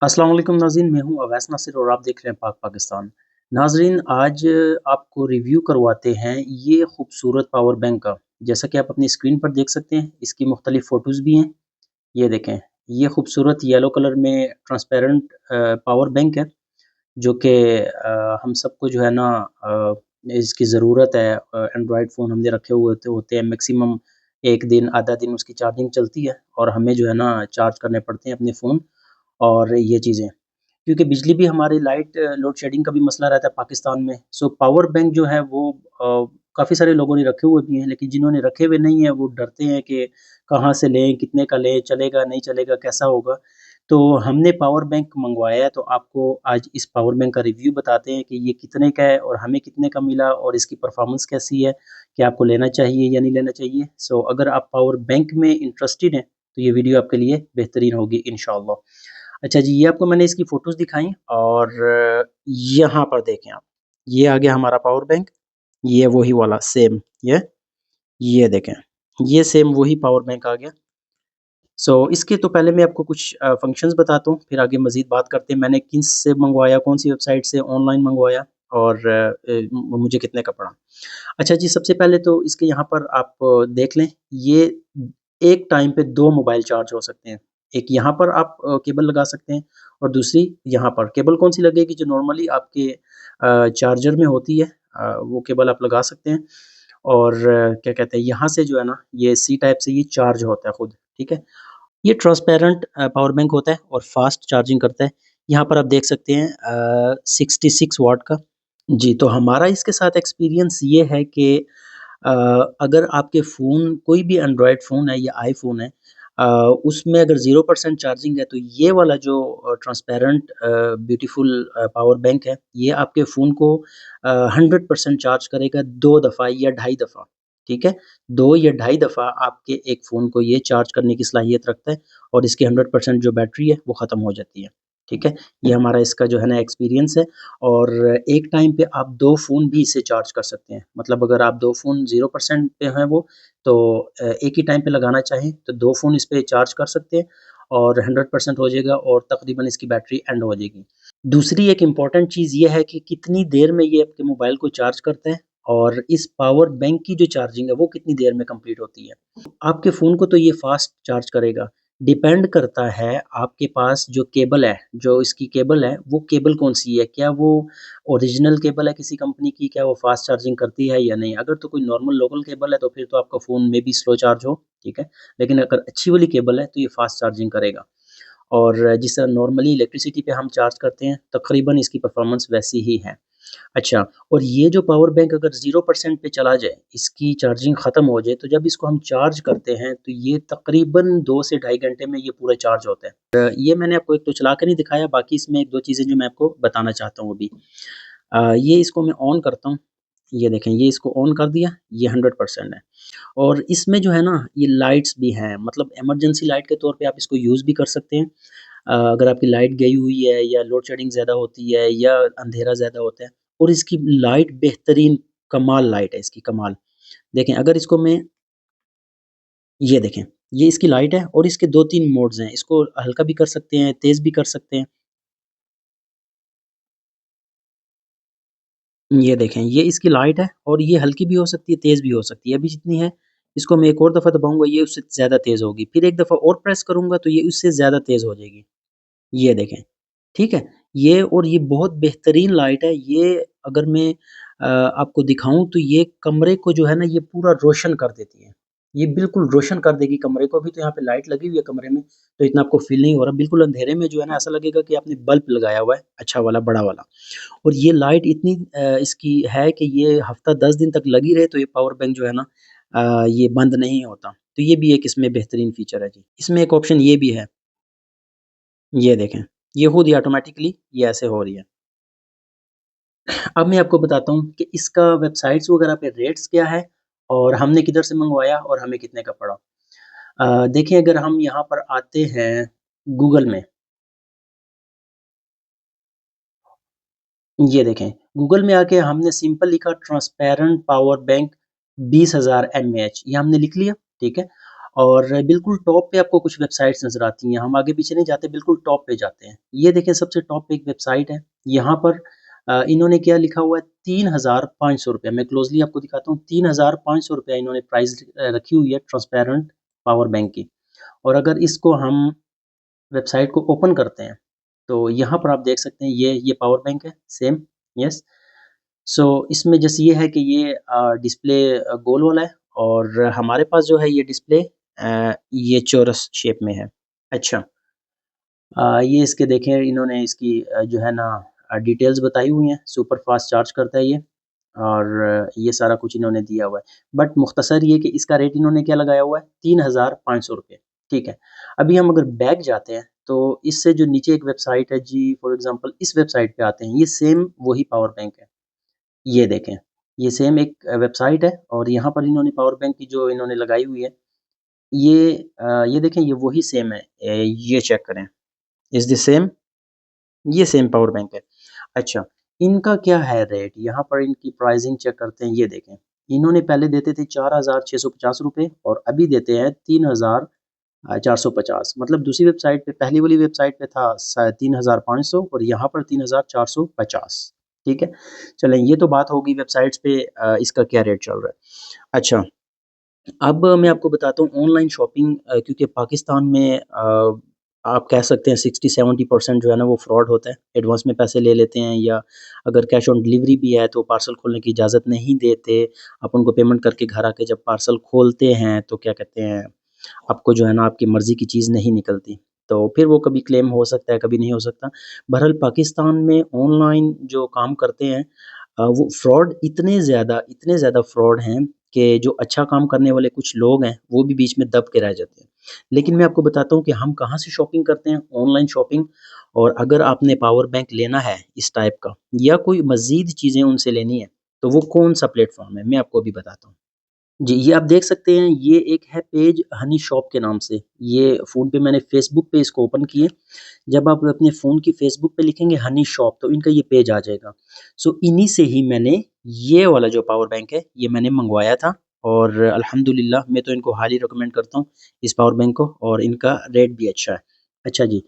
अस्सलाम वालेकुम नाज़रीन, मैं हूँ अवैस नासिर और आप देख रहे हैं पाक पाकिस्तान। नाज़रीन, आज आपको रिव्यू करवाते हैं ये खूबसूरत पावर बैंक का। जैसा कि आप अपनी स्क्रीन पर देख सकते हैं, इसकी मुख्तलिफ फ़ोटोज़ भी हैं। ये देखें, ये खूबसूरत येलो कलर में ट्रांसपेरेंट पावर बैंक है, जो कि हम सबको जो है ना इसकी ज़रूरत है। एंड्रॉयड फ़ोन हमने रखे हुए होते हैं, मैक्सिमम 1 दिन, आधा दिन उसकी चार्जिंग चलती है और हमें जो है ना चार्ज करने पड़ते हैं अपने फ़ोन और ये चीज़ें। क्योंकि बिजली भी हमारी लाइट लोड शेडिंग का भी मसला रहता है पाकिस्तान में। सो पावर बैंक जो है वो काफ़ी सारे लोगों ने रखे हुए भी हैं, लेकिन जिन्होंने रखे हुए नहीं हैं वो डरते हैं कि कहाँ से लें, कितने का लें, चलेगा, नहीं चलेगा, कैसा होगा? तो हमने पावर बैंक मँगवाया है, तो आपको आज इस पावर बैंक का रिव्यू बताते हैं कि ये कितने का है और हमें कितने का मिला और इसकी परफ़ॉर्मेंस कैसी है, कि आपको लेना चाहिए या नहीं लेना चाहिए? सो अगर आप पावर बैंक में इंटरेस्टेड हैं, तो ये वीडियो आपके लिए बेहतरीन होगी इंशाअल्लाह। अच्छा जी, ये आपको मैंने इसकी फ़ोटोज़ दिखाई और यहाँ पर देखें आप, ये आ गया हमारा पावर बैंक, ये वही वाला सेम ये देखें, ये सेम वही पावर बैंक आ गया। सो इसके तो पहले मैं आपको कुछ फ़ंक्शंस बताता हूँ, फिर आगे मज़ीद बात करते हैं। मैंने किस से मँगवाया, कौन-सी वेबसाइट से ऑनलाइन मँगवाया और मुझे कितने का पड़ा। अच्छा जी, सबसे पहले तो इसके यहाँ पर आप देख लें, ये एक टाइम पे 2 मोबाइल चार्ज हो सकते हैं। एक यहाँ पर आप केबल लगा सकते हैं और दूसरी यहाँ पर। केबल कौन-सी लगेगी जो नॉर्मली आपके चार्जर में होती है, वो केबल आप लगा सकते हैं और क्या कहते हैं, यहाँ से जो है ना, ये सी टाइप से ये चार्ज होता है खुद, ठीक है? ये ट्रांसपेरेंट पावर बैंक होता है और फास्ट चार्जिंग करता है। यहाँ पर आप देख सकते हैं 66 वॉट का। जी, तो हमारा इसके साथ एक्सपीरियंस ये है कि अ, अगर आपके फ़ोन कोई भी एंड्रॉयड फ़ोन है या आईफ़ोन है, अ, उसमें अगर 0% चार्जिंग है तो ये वाला जो ट्रांसपेरेंट ब्यूटीफुल पावर बैंक है, ये आपके फ़ोन को 100% चार्ज करेगा 2 दफ़ा या ढाई दफ़ा, ठीक है? 2 या ढाई दफ़ा आपके एक फ़ोन को ये चार्ज करने की सलाहियत रखता है और इसकी 100% जो बैटरी है वो ख़त्म हो जाती है, ठीक है? ये हमारा इसका जो है ना एक्सपीरियंस है। और एक टाइम पे आप 2 फ़ोन भी इससे चार्ज कर सकते हैं। मतलब अगर आप 2 फ़ोन 0% पे हैं वो, तो एक ही टाइम पे लगाना चाहें तो 2 फ़ोन इस पे चार्ज कर सकते हैं और 100% हो जाएगा और तकरीबन इसकी बैटरी एंड हो जाएगी। दूसरी एक इम्पॉर्टेंट चीज़ ये है कि कितनी देर में ये आपके मोबाइल को चार्ज करता है और इस पावर बैंक की जो चार्जिंग है वो कितनी देर में कंप्लीट होती है। आपके फ़ोन को तो ये फ़ास्ट चार्ज करेगा, डिपेंड करता है आपके पास जो केबल है, जो इसकी केबल है, वो केबल कौन-सी है? क्या वो ओरिजिनल केबल है किसी कंपनी की? क्या वो फ़ास्ट चार्जिंग करती है या नहीं? अगर तो कोई नॉर्मल लोकल केबल है, तो फिर तो आपका phone may be slow charge हो, ठीक है? लेकिन अगर अच्छी वाली केबल है, तो ये फ़ास्ट चार्जिंग करेगा और जिस तरह नॉर्मली इलेक्ट्रिसिटी पे हम चार्ज करते हैं, तकरीबन इसकी परफ़ॉर्मेंस वैसी ही है। अच्छा, और ये जो पावर बैंक अगर 0% पे चला जाए, इसकी चार्जिंग ख़त्म हो जाए, तो जब इसको हम चार्ज करते हैं, तो ये तकरीबन 2 से ढाई घंटे में ये पूरा चार्ज होता है। ये मैंने आपको एक तो चला के नहीं दिखाया, बाकी इसमें 1-2 चीज़ें जो मैं आपको बताना चाहता हूँ अभी। ये इसको मैं ऑन करता हूँ, ये देखें, ये इसको ऑन कर दिया, ये 100% है और इसमें जो है ना, ये लाइट्स भी हैं, मतलब इमरजेंसी लाइट के तौर पे आप इसको यूज़ भी कर सकते हैं। अगर आपकी लाइट गई हुई है या लोड शेडिंग ज़्यादा होती है या अंधेरा ज़्यादा होता है और इसकी लाइट बेहतरीन कमाल लाइट है इसकी कमाल। देखें, अगर इसको मैं ये देखें, ये इसकी लाइट है और इसके 2-3 मोड्स हैं। इसको हल्का भी कर सकते हैं, तेज़ भी कर सकते हैं। ये देखें, ये इसकी लाइट है और ये हल्की भी हो सकती है, तेज़ भी हो सकती है। अभी जितनी है, इसको मैं एक और दफ़ा दबाऊँगा, ये उससे ज़्यादा तेज़ होगी। फिर एक दफ़ा और प्रेस करूँगा तो ये उससे ज़्यादा तेज़ हो जाएगी। ये देखें, ठीक है? ये और ये बहुत बेहतरीन लाइट है। ये अगर मैं आपको दिखाऊँ तो ये कमरे को जो है ना, ये पूरा रोशन कर देती है। ये बिल्कुल रोशन कर देगी कमरे को। अभी तो यहाँ पे लाइट लगी हुई है कमरे में, तो इतना आपको फ़ील नहीं हो रहा। बिल्कुल अंधेरे में जो है ना, ऐसा लगेगा कि आपने बल्ब लगाया हुआ है, अच्छा वाला, बड़ा वाला। और ये लाइट इतनी इसकी है कि ये हफ़्ता 10 दिन तक लगी रहे तो ये पावर बैंक जो है ना, ये बंद नहीं होता। तो ये भी एक इसमें बेहतरीन फ़ीचर है जी। इसमें एक ऑप्शन ये भी है, ये देखें, ये खुद ही ऑटोमैटिकली ये ऐसे हो रही है। अब मैं आपको बताता हूँ कि इसका वेबसाइट्स वगैरह पे रेट्स क्या है और हमने किधर से मँगवाया और हमें कितने का पड़ा। देखिए, अगर हम यहाँ पर आते हैं गूगल में, ये देखें, गूगल में आके हमने सिंपल लिखा ट्रांसपेरेंट पावर बैंक 20,000 एमएएच, ये हमने लिख लिया, ठीक है? और बिल्कुल टॉप पे आपको कुछ वेबसाइट्स नज़र आती हैं, हम आगे पीछे नहीं जाते, बिल्कुल टॉप पे जाते हैं। ये देखें सबसे टॉप पे एक वेबसाइट है, यहाँ पर इन्होंने क्या लिखा हुआ है, ₹3,500। मैं क्लोज़ली आपको दिखाता हूँ, ₹3,500 इन्होंने प्राइस रखी हुई है ट्रांसपेरेंट पावर बैंक की। और अगर इसको हम वेबसाइट को ओपन करते हैं, तो यहाँ पर आप देख सकते हैं ये पावर बैंक है, सेम, यस। सो इसमें जैसे ये है कि ये डिस्प्ले गोल वाला है और हमारे पास जो है ये डिस्प्ले ये चौरस शेप में है। अच्छा, ये इसके देखें इन्होंने इसकी जो है ना डिटेल्स बताई हुई हैं, सुपर फास्ट चार्ज करता है ये और ये सारा कुछ इन्होंने दिया हुआ है। बट मुख्तसर ये कि इसका रेट इन्होंने क्या लगाया हुआ है, ₹3,500, ठीक है। अभी हम अगर बैक जाते हैं तो इससे जो नीचे एक वेबसाइट है जी, फॉर एग्जांपल इस वेबसाइट पे आते हैं, ये सेम वही पावर बैंक है। ये देखें, ये सेम एक वेबसाइट है और यहाँ पर इन्होंने पावर बैंक की जो इन्होंने लगाई हुई है, ये देखें ये वही सेम है। ये चेक करें, इज़ द सेम, ये सेम पावर बैंक है। अच्छा, इनका क्या है रेट? यहाँ पर इनकी प्राइसिंग चेक करते हैं, ये देखें। इन्होंने पहले देते थे ₹4,650 और अभी देते हैं 3,450। मतलब दूसरी वेबसाइट पे, पहली वाली वेबसाइट पे था 3,500 और यहाँ पर 3,450, ठीक है। चलें, ये तो बात होगी वेबसाइट्स पे इसका क्या रेट चल रहा है। अच्छा, अब मैं आपको बताता हूँ ऑनलाइन शॉपिंग, क्योंकि पाकिस्तान में आप कह सकते हैं 60-70% जो है ना वो फ्रॉड होता है। एडवांस में पैसे ले लेते हैं या अगर कैश ऑन डिलीवरी भी है तो पार्सल खोलने की इजाज़त नहीं देते। आप उनको पेमेंट करके घर आके जब पार्सल खोलते हैं तो क्या कहते हैं, आपको जो है ना आपकी मर्ज़ी की चीज़ नहीं निकलती। तो फिर वो कभी क्लेम हो सकता है, कभी नहीं हो सकता। बहरहाल पाकिस्तान में ऑनलाइन जो काम करते हैं वो फ्रॉड इतने ज़्यादा फ्रॉड हैं कि जो अच्छा काम करने वाले कुछ लोग हैं, वो भी बीच में दब के रह जाते हैं। लेकिन मैं आपको बताता हूँ कि हम कहाँ से शॉपिंग करते हैं, ऑनलाइन शॉपिंग। और अगर आपने पावर बैंक लेना है इस टाइप का या कोई मज़ीद चीज़ें उनसे लेनी है, तो वो कौन-सा प्लेटफ़ॉर्म है, मैं आपको अभी बताता हूँ। जी, ये आप देख सकते हैं, ये एक है पेज हनी शॉप के नाम से। ये फ़ोन पे मैंने फ़ेसबुक पे इसको ओपन किए। जब आप अपने फ़ोन की फ़ेसबुक पे लिखेंगे हनी शॉप तो इनका ये पेज आ जाएगा। सो इन्हीं से ही मैंने ये वाला जो पावर बैंक है, ये मैंने मँगवाया था और अल्हम्दुलिल्लाह मैं तो इनको हाईली रिकमेंड करता हूँ इस पावर बैंक को और इनका रेट भी अच्छा है। अच्छा जी,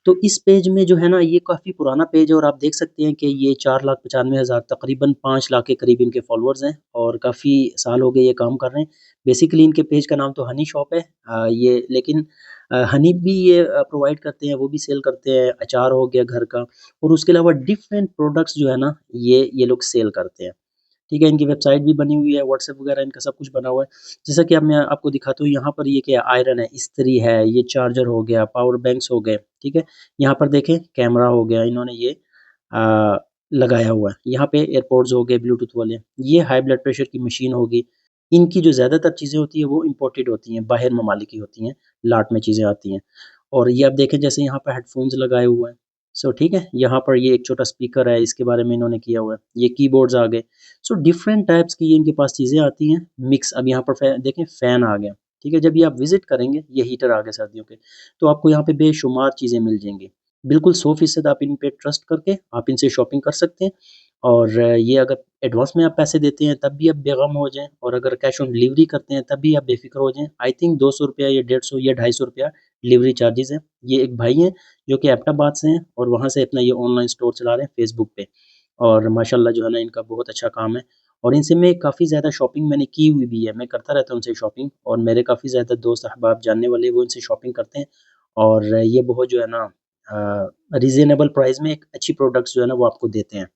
तो इस पेज में जो है ना ये काफ़ी पुराना पेज है और आप देख सकते हैं कि ये 4,95,000 तकरीबन 5 लाख के करीब इनके फ़ॉलोअर्स हैं और काफ़ी साल हो गए ये काम कर रहे हैं। बेसिकली इनके पेज का नाम तो हनी शॉप है। ये लेकिन हनी भी ये प्रोवाइड करते हैं, वो भी सेल करते हैं, अचार हो गया घर का और उसके अलावा डिफरेंट प्रोडक्ट्स जो है ना ये लोग सेल करते हैं। ठीक है, इनकी वेबसाइट भी बनी हुई है, व्हाट्सएप वगैरह इनका सब कुछ बना हुआ है। जैसा कि अब मैं आपको दिखाता हूँ, यहाँ पर ये क्या है, आयरन है, इस्त्री है, ये चार्जर हो गया, पावर बैंक्स हो गए, ठीक है। यहाँ पर देखें कैमरा हो गया, इन्होंने ये अ, लगाया हुआ है। यहाँ पे एयरपोड्स हो गए ब्लूटूथ वाले, ये हाई ब्लड प्रेशर की मशीन होगी। इनकी जो ज़्यादातर चीज़ें होती हैं वो इम्पोर्टेड होती हैं, बाहर ममालिक की होती हैं, लाट में चीज़ें आती हैं। और ये आप देखें जैसे यहाँ पे हेडफ़ोन्स लगाए हुए हैं। सो ठीक है, यहाँ पर ये एक छोटा स्पीकर है, इसके बारे में इन्होंने किया हुआ है। ये कीबोर्ड्स आ गए। सो डिफरेंट टाइप्स की ये इनके पास चीज़ें आती हैं, मिक्स। अब यहाँ पर देखें फ़ैन आ गया, ठीक है। जब ये आप विज़िट करेंगे, ये हीटर आ गए सर्दियों के, तो आपको यहाँ पे बेशुमार चीज़ें मिल जाएँगी। बिल्कुल 100% आप इन पे ट्रस्ट करके आप इनसे शॉपिंग कर सकते हैं और ये अगर एडवांस में आप पैसे देते हैं तब भी आप बेगम हो जाएँ और अगर कैश ऑन डिलीवरी करते हैं तब भी आप बेफ़िक्र हो जाएँ। आई थिंक ₹200 या 150 या ₹250 डिलीवरी चार्जेज़ हैं। ये एक भाई हैं जो कि एबटाबाद से हैं और वहाँ से अपना ये ऑनलाइन स्टोर चला रहे हैं फ़ेसबुक पे और माशाल्लाह जो है ना इनका बहुत अच्छा काम है और इनसे मैं काफ़ी ज़्यादा शॉपिंग मैंने की हुई भी है। मैं करता रहता हूँ उनसे शॉपिंग और मेरे काफ़ी ज़्यादा दोस्त अहबाब जानने वाले वो इनसे शॉपिंग करते हैं और ये बहुत जो है ना रीज़नेबल प्राइस में एक अच्छी प्रोडक्ट्स जो है ना वो आपको देते हैं।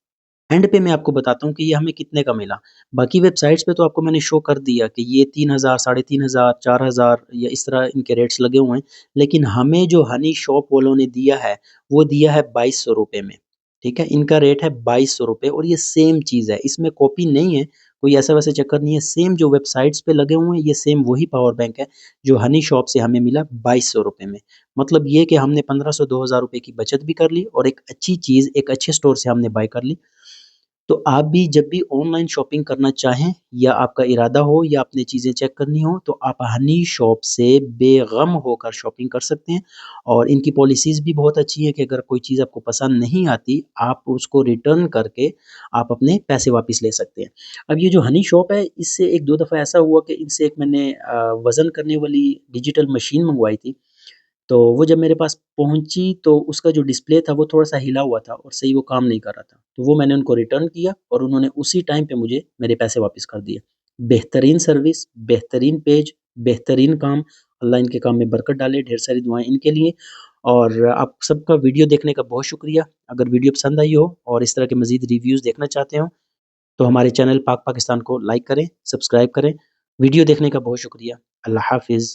एंड पे मैं आपको बताता हूँ कि ये हमें कितने का मिला। बाकी वेबसाइट्स पे तो आपको मैंने शो कर दिया कि ये 3,000, साढ़े 3,000, 4,000 या इस तरह इनके रेट्स लगे हुए हैं। लेकिन हमें जो हनी शॉप वालों ने दिया है, वो दिया है ₹2,200 में, ठीक है? इनका रेट है ₹2,200 और ये सेम चीज़ है, इसमें कॉपी नहीं है, कोई ऐसा-वैसा चक्कर नहीं है। सेम जो वेबसाइट्स पे लगे हुए हैं, ये सेम वही पावर बैंक है, जो हनी शॉप से हमें मिला ₹2,200 में। मतलब ये कि हमने 1,500-2,000 रुपए की बचत भी कर ली और एक अच्छी चीज़, एक अच्छे स्टोर से हमने बाय कर ली। तो आप भी जब भी ऑनलाइन शॉपिंग करना चाहें या आपका इरादा हो या आपने चीज़ें चेक करनी हो तो आप हनी शॉप से बेगम होकर शॉपिंग कर सकते हैं और इनकी पॉलिसीज़ भी बहुत अच्छी है कि अगर कोई चीज़ आपको पसंद नहीं आती, आप उसको रिटर्न करके आप अपने पैसे वापस ले सकते हैं। अब ये जो हनी शॉप है, इससे 1-2 दफ़ा ऐसा हुआ कि इनसे एक मैंने वज़न करने वाली डिजिटल मशीन मँगवाई थी। तो वो जब मेरे पास पहुँची तो उसका जो डिस्प्ले था वो थोड़ा-सा हिला हुआ था और सही वो काम नहीं कर रहा था। तो वो मैंने उनको रिटर्न किया और उन्होंने उसी टाइम पे मुझे मेरे पैसे वापस कर दिए। बेहतरीन सर्विस, बेहतरीन पेज, बेहतरीन काम, अल्लाह इनके काम में बरकत डाले, ढेर सारी दुआएँ इनके लिए और आप सबका वीडियो देखने का बहुत शुक्रिया। अगर वीडियो पसंद आई हो और इस तरह के मज़ीद रिव्यूज़ देखना चाहते हो, तो हमारे चैनल पाक पाकिस्तान को लाइक करें, सब्सक्राइब करें। वीडियो देखने का बहुत शुक्रिया। अल्लाह हाफ़िज़।